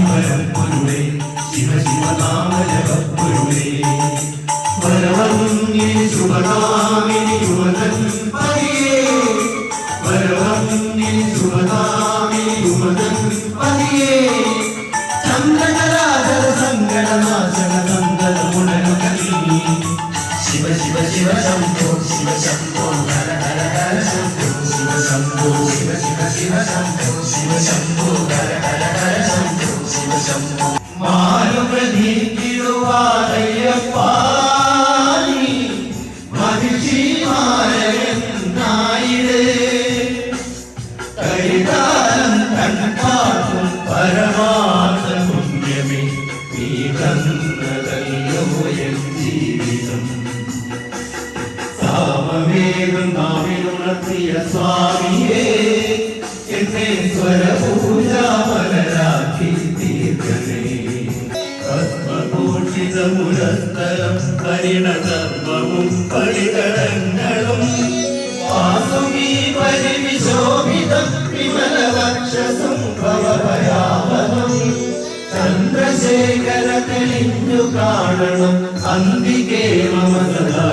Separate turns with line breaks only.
പരമ്പൊരുളേ ശിവ ശിവനാമജപൊരുളേ വരവന്നിനി ശുഭകാമിനി യുവതൻ പതിയേ വരവന്നിനി ശുഭകാമിനി യുവതൻ പതിയേ ചന്ദ്രകലാധര സങ്കടനാശന സങ്കട മുടനുകീ ശിവ ശിവ ശിവ ശംഭോ ശിവ ശംഭോ ഹര ഹര ഹര ശംഭോ ശിവ ശംഭോ ശിവ ശിവ ശിവ ശംഭോ ശിവ ശംഭോ ഹര ഹര ഹര ശംഭോ ശിവ ശംഭോ മാനുപ്രതീക്കിടുവാനയ്യപ്പാനി മഹിഷിമാരനായിരേ കൈകാലം കൺപാട്ടും പരമാർത്ഥ പുണ്യമേ നീ തന്നതല്ലോ എൻ ജീവിതം സാമവേദം നാവിനുണർത്തിയ സ്വാമിയേ എന്നെ സ്വരപൂജാമലരാക്കി തീർക്കണേ പത്മഭൂഷിതമുരസ്തരം പരിണധർമ്മവും പരികടങ്ങളും വാസുമീ പരിവിശോഭിതം വിമലവക്ഷസം ഭവഭയാവഹം ചന്ദ്രശേഖര തെളിഞ്ഞു കാണണം അന്തികേ മമ സദാ